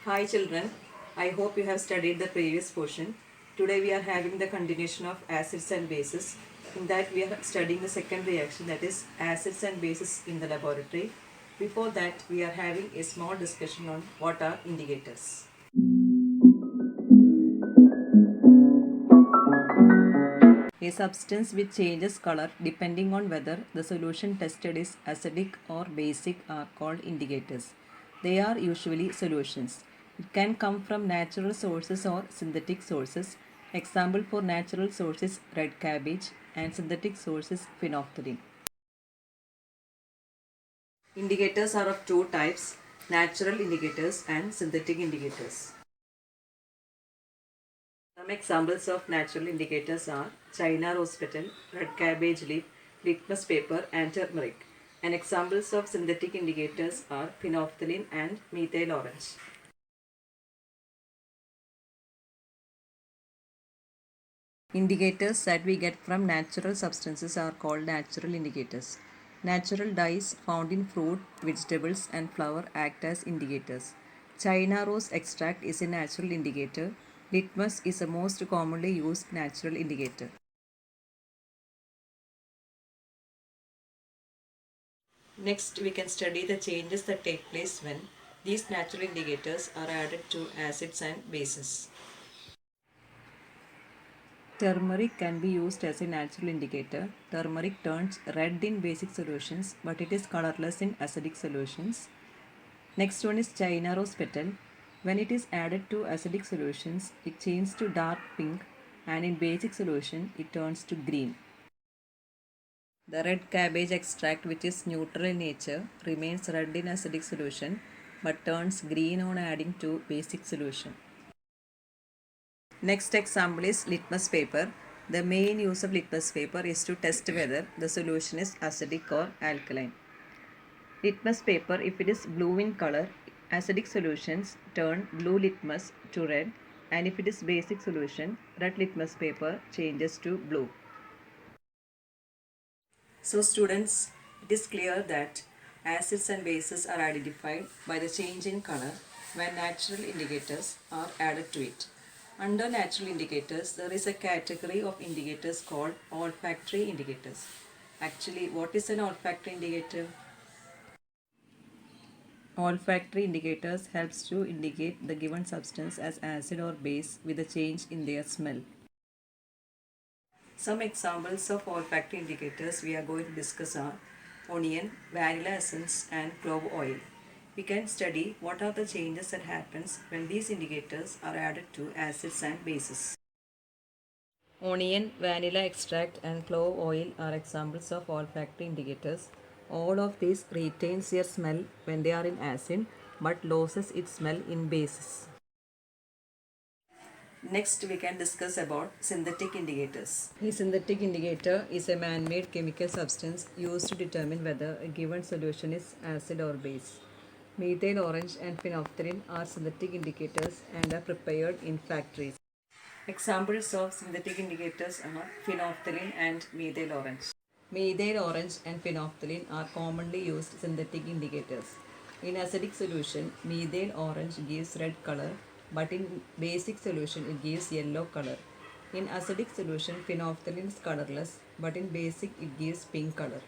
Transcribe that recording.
Hi children, I hope you have studied the previous portion. Today we are having the continuation of acids and bases. In that we are studying the second reaction, that is acids and bases in the laboratory. Before that we are having a small discussion on what are indicators. A substance which changes color depending on whether the solution tested is acidic or basic are called indicators. They are usually solutions. It can come from natural sources or synthetic sources. Example for natural sources red cabbage and synthetic sources phenolphthalein. Indicators are of two types, natural indicators and synthetic indicators. Some examples of natural indicators are China rose petal, red cabbage leaf, litmus paper and turmeric. And examples of synthetic indicators are phenolphthalein and methyl orange. Indicators that we get from natural substances are called natural indicators. Natural dyes found in fruit, vegetables and flower act as indicators. China rose extract is a natural indicator. Litmus is a most commonly used natural indicator. Next, we can study the changes that take place when these natural indicators are added to acids and bases. Turmeric can be used as a natural indicator. Turmeric turns red in basic solutions, but it is colorless in acidic solutions. Next one is China rose petal. When it is added to acidic solutions, it changes to dark pink, and in basic solution, it turns to green. The red cabbage extract, which is neutral in nature, remains red in acidic solution but turns green on adding to basic solution. Next example is litmus paper. The main use of litmus paper is to test whether the solution is acidic or alkaline. Litmus paper, if it is blue in color, acidic solutions turn blue litmus to red, and if it is basic solution, red litmus paper changes to blue. So students, it is clear that acids and bases are identified by the change in color when natural indicators are added to it. Under natural indicators, there is a category of indicators called olfactory indicators. Actually, what is an olfactory indicator? Olfactory indicators helps to indicate the given substance as acid or base with a change in their smell. Some examples of olfactory indicators we are going to discuss are onion, vanilla essence and clove oil. We can study what are the changes that happens when these indicators are added to acids and bases. Onion, vanilla extract and clove oil are examples of olfactory indicators. All of these retains their smell when they are in acid but loses its smell in bases. Next, we can discuss about synthetic indicators. A synthetic indicator is a man-made chemical substance used to determine whether a given solution is acid or base. Methyl orange and phenolphthalein are synthetic indicators and are prepared in factories. Examples of synthetic indicators are phenolphthalein and methyl orange. Methyl orange and phenolphthalein are commonly used synthetic indicators. In acidic solution, methyl orange gives red color, but in basic solution it gives yellow color. In acidic solution, phenolphthalein is colorless, but in basic it gives pink color.